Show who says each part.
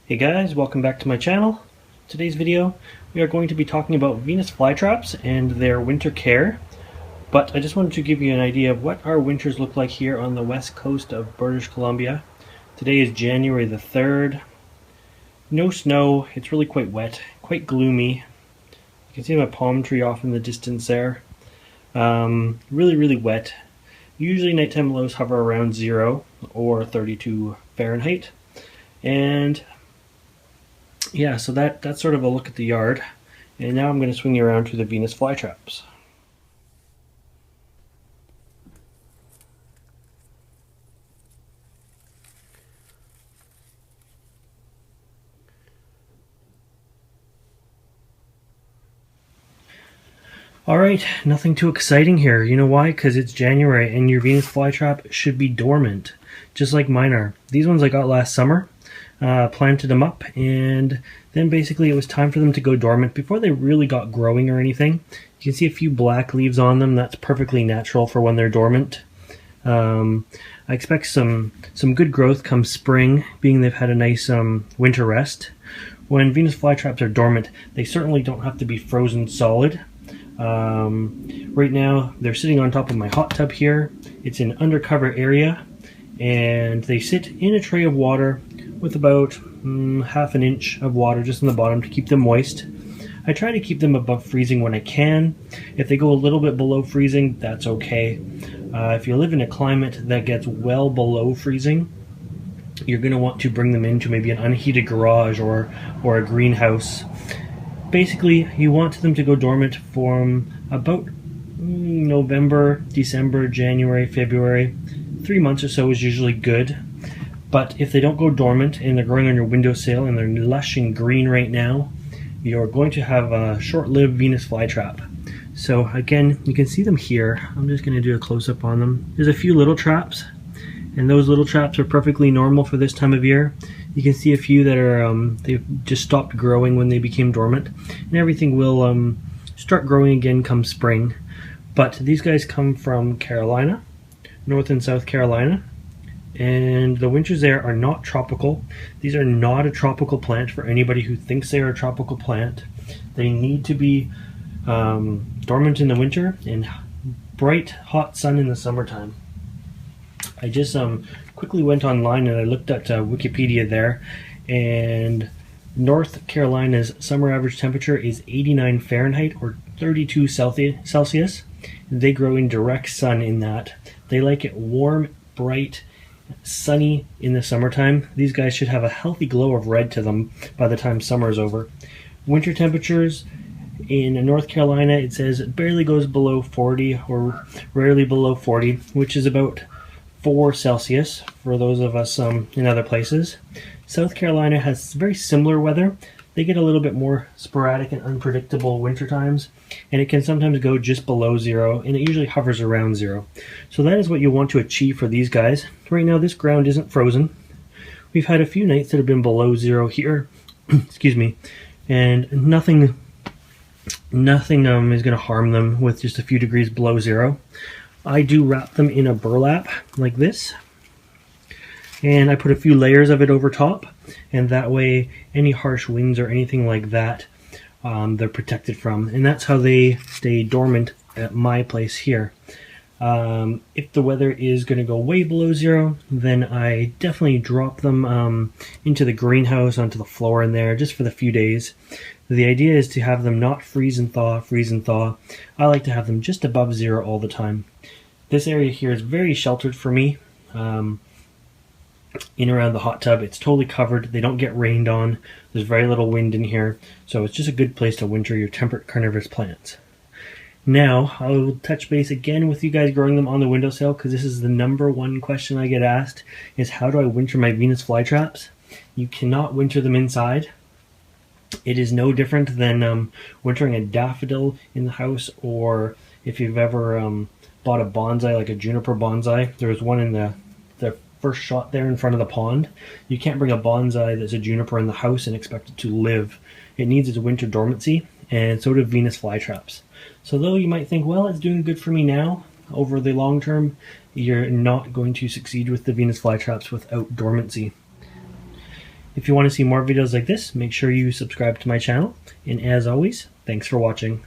Speaker 1: Hey guys, welcome back to my channel. Today's video we are going to be talking about Venus flytraps and their winter care, but I just wanted to give you an idea of what our winters look like here on the west coast of British Columbia. Today is January the 3rd. No snow, it's really quite wet, quite gloomy. You can see my palm tree off in the distance there. Really wet. Usually nighttime lows hover around 0 or 32 Fahrenheit. And yeah, so that's sort of a look at the yard. And now I'm going to swing you around to the Venus flytraps. Alright, nothing too exciting here. You know why? Because it's January and your Venus flytrap should be dormant, just like mine are. These ones I got last summer. Planted them up, and then basically it was time for them to go dormant before they really got growing or anything. You can see a few black leaves on them. That's perfectly natural for when they're dormant. I expect some good growth come spring, being they've had a nice winter rest. When Venus flytraps are dormant, they certainly don't have to be frozen solid. Right now they're sitting on top of my hot tub here. It's an undercover area, and they sit in a tray of water with about half an inch of water just in the bottom to keep them moist. I try to keep them above freezing when I can. If they go a little bit below freezing, that's okay. If you live in a climate that gets well below freezing, you're going to want to bring them into maybe an unheated garage or a greenhouse. Basically, you want them to go dormant from about November, December, January, February. 3 months or so is usually good. But if they don't go dormant and they're growing on your windowsill and they're lush and green right now, you're going to have a short-lived Venus flytrap. So again, you can see them here. I'm just going to do a close-up on them. There's a few little traps, and those little traps are perfectly normal for this time of year. You can see a few that are they've just stopped growing when they became dormant, and everything will start growing again come spring. But these guys come from Carolina, North and South Carolina. And the winters there are not tropical. These are not a tropical plant for anybody who thinks they are a tropical plant. They need to be dormant in the winter and bright, hot sun in the summertime. I just quickly went online and I looked at Wikipedia there, and North Carolina's summer average temperature is 89 Fahrenheit or 32 Celsius. They grow in direct sun in that. They like it warm, bright, sunny in the summertime. These guys should have a healthy glow of red to them by the time summer is over. Winter temperatures in North Carolina, it says it barely goes below 40 or rarely below 40, which is about 4 Celsius for those of us in other places. South Carolina has very similar weather. They get a little bit more sporadic and unpredictable winter times, and it can sometimes go just below 0, and it usually hovers around 0. So that is what you want to achieve for these guys. Right now this ground isn't frozen. We've had a few nights that have been below 0 here, excuse me, and nothing is going to harm them with just a few degrees below 0. I do wrap them in a burlap like this, and I put a few layers of it over top, and that way any harsh winds or anything like that they're protected from, and that's how they stay dormant at my place here. If the weather is going to go way below 0, then I definitely drop them into the greenhouse, onto the floor in there, just for the few days. The idea is to have them not freeze and thaw, freeze and thaw. I like to have them just above 0 all the time. This area here is very sheltered for me. In around the hot tub, it's totally covered. They don't get rained on. There's very little wind in here, so it's just a good place to winter your temperate carnivorous plants. Now I will touch base again with you guys growing them on the windowsill, because this is the #1 question I get asked, is how do I winter my Venus flytraps? You cannot winter them inside. It is no different than wintering a daffodil in the house, or if you've ever bought a bonsai, like a juniper bonsai. There was one in the first shot there in front of the pond. You can't bring a bonsai that's a juniper in the house and expect it to live. It needs its winter dormancy, and so do Venus flytraps. So though you might think, well, it's doing good for me now, over the long term, you're not going to succeed with the Venus flytraps without dormancy. If you want to see more videos like this, make sure you subscribe to my channel. And as always, thanks for watching.